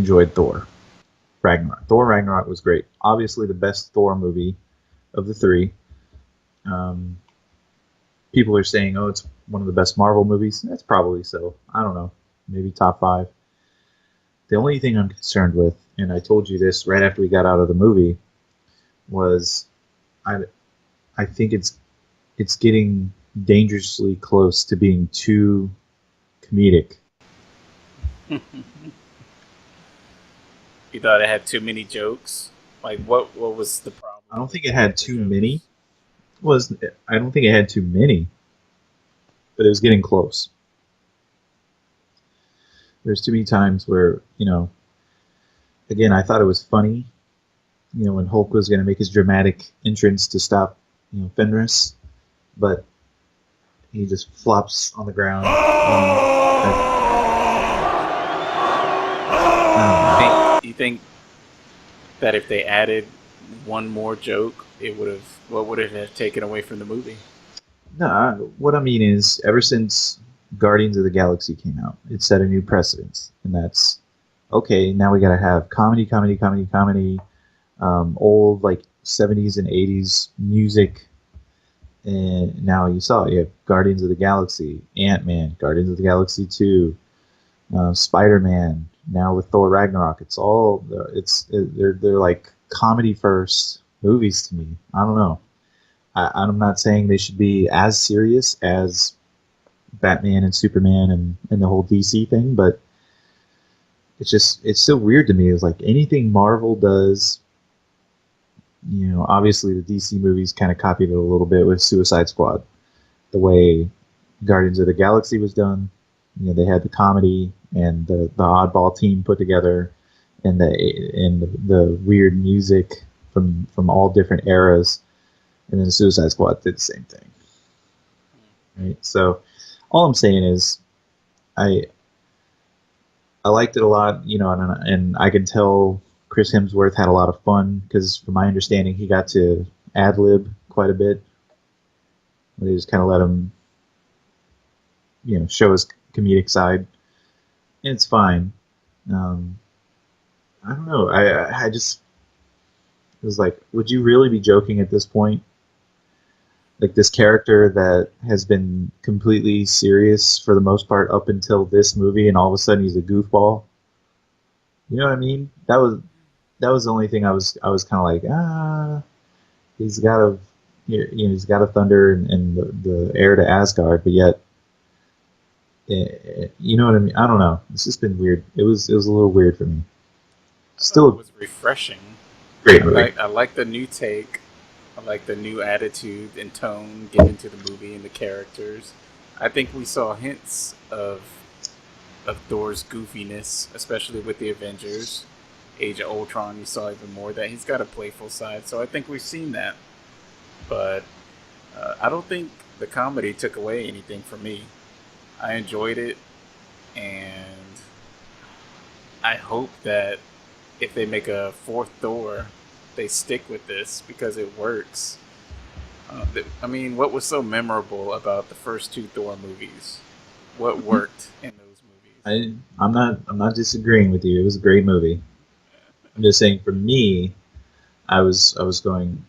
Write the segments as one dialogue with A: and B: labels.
A: enjoyed Thor Ragnarok. Thor Ragnarok was great. Obviously, the best Thor movie of the three. Um, People are saying, "Oh, it's one of the best Marvel movies." That's probably so. I don't know. Maybe top five. The only thing I'm concerned with, and I told you this right after we got out of the movie, was I I think it's getting dangerously close to being too comedic.
B: You thought it had too many jokes? Like, what was the
A: I
B: problem
A: don't
B: with
A: think it had
B: the
A: too many.
B: jokes?
A: Was I don't think it had too many, but it was getting close. There's too many times where again, I thought it was funny. When Hulk was going to make his dramatic entrance to stop, Fenris, but he just flops on the ground.
B: You think that if they added one more joke, it would have what would it have taken away from the movie?
A: No, what I mean is, ever since Guardians of the Galaxy came out, it set a new precedence, and that's okay. Now we got to have comedy, comedy, comedy, comedy, old like '70s and '80s music, and now you have Guardians of the Galaxy, Ant-Man, Guardians of the Galaxy 2, Spider-Man. Now with Thor Ragnarok, they're like comedy first movies to me. I don't know. I'm not saying they should be as serious as Batman and Superman and the whole DC thing, but it's so weird to me. It's like anything Marvel does. Obviously the DC movies kind of copied it a little bit with Suicide Squad, the way Guardians of the Galaxy was done. They had the comedy and the oddball team put together, and the weird music from all different eras, and then Suicide Squad did the same thing. Right. So all I'm saying is I I liked it a lot, and I can tell Chris Hemsworth had a lot of fun because, from my understanding, he got to ad lib quite a bit. They just kind of let him, show his comedic side, and it's fine. Um, I don't know. I just was like, would you really be joking at this point? Like this character that has been completely serious for the most part up until this movie, and all of a sudden he's a goofball. You know what I mean? That was the only thing I was kind of like, he's got a he's got a thunder and the heir to Asgard, but yet, you know what I mean? I don't know. It's just been weird. It was a little weird for me.
B: I thought it
A: Still
B: was refreshing.
A: a great movie.
B: I like the new take. I like the new attitude and tone given to the movie and the characters. I think we saw hints of Thor's goofiness, especially with the Avengers. Age of Ultron, you saw even more that he's got a playful side. So I think we've seen that, but I don't think the comedy took away anything from me. I enjoyed it, and I hope that if they make a fourth Thor, they stick with this because it works. I mean, what was so memorable about the first two Thor movies? What worked in those movies?
A: I'm not disagreeing with you. It was a great movie. I'm just saying, for me, I was going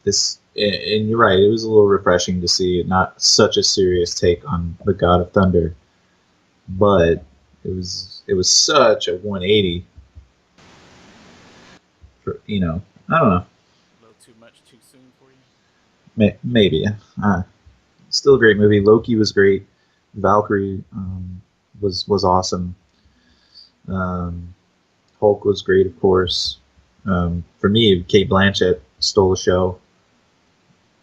A: this, and you're right. It was a little refreshing to see not such a serious take on the God of Thunder, but it was such a 180. I don't know.
B: A little too much too soon for you?
A: Maybe. Uh, Still a great movie. Loki was great. Valkyrie was awesome. Um, Hulk was great, of course. For me, Kate Blanchett stole the show.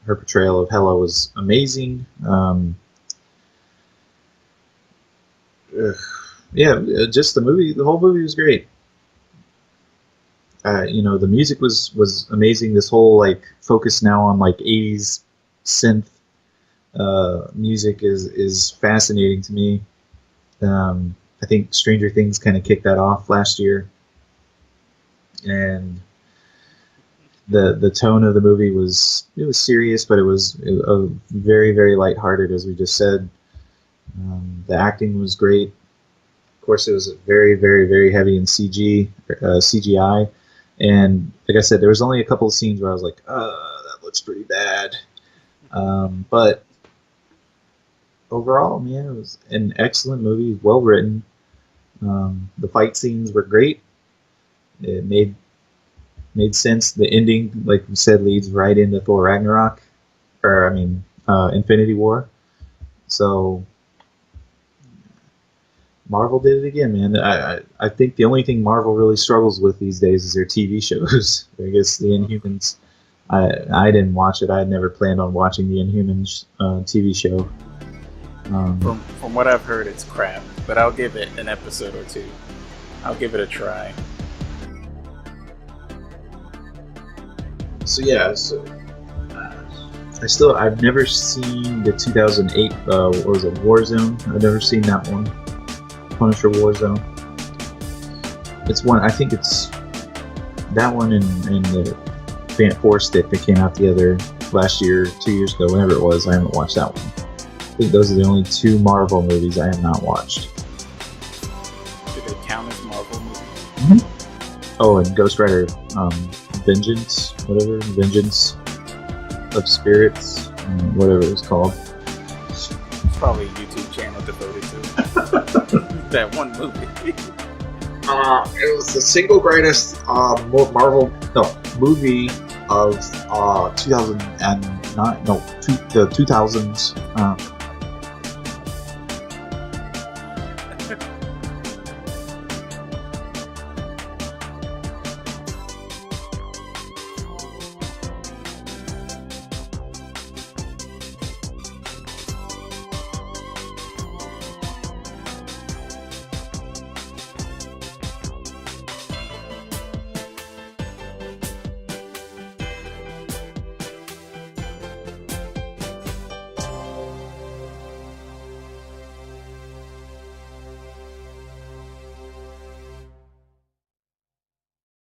A: Her portrayal of Hela was amazing. Ugh, yeah, just the whole movie was great. The music was amazing. This whole like focus now on like '80s synth music is fascinating to me. I think Stranger Things kind of kicked that off last year, and the tone of the movie was serious, but it was very very lighthearted, as we just said. The acting was great. course, it was very, very, very heavy in CGI, and like I said, there was only a couple of scenes where I was like, that looks pretty bad. But overall, man, it was an excellent movie, well written. The fight scenes were great. It made sense. The ending, like we said, leads right into Thor Ragnarok, or I mean, Infinity War. So Marvel did it again, man. I think the only thing Marvel really struggles with these days is their TV shows. I guess the Inhumans. I didn't watch it. I had never planned on watching the Inhumans TV show.
B: From what I've heard, it's crap, but I'll give it an episode or two. I'll give it a try.
A: So yeah, I've never seen the 2008 what was it, Warzone. I've never seen that one, Punisher Warzone. It's one. I think it's that one and the Fan 4 stick that came out last year, 2 years ago, whenever it was. I haven't watched that one. I think those are the only two Marvel movies I have not watched.
B: Do they count as Marvel movies?
A: Mm-hmm. Oh, and Ghost Rider, Vengeance of Spirits, whatever it's called.
B: It's probably a YouTube channel devoted to that one movie.
A: It was the single greatest movie of 2009. No, the 2000s.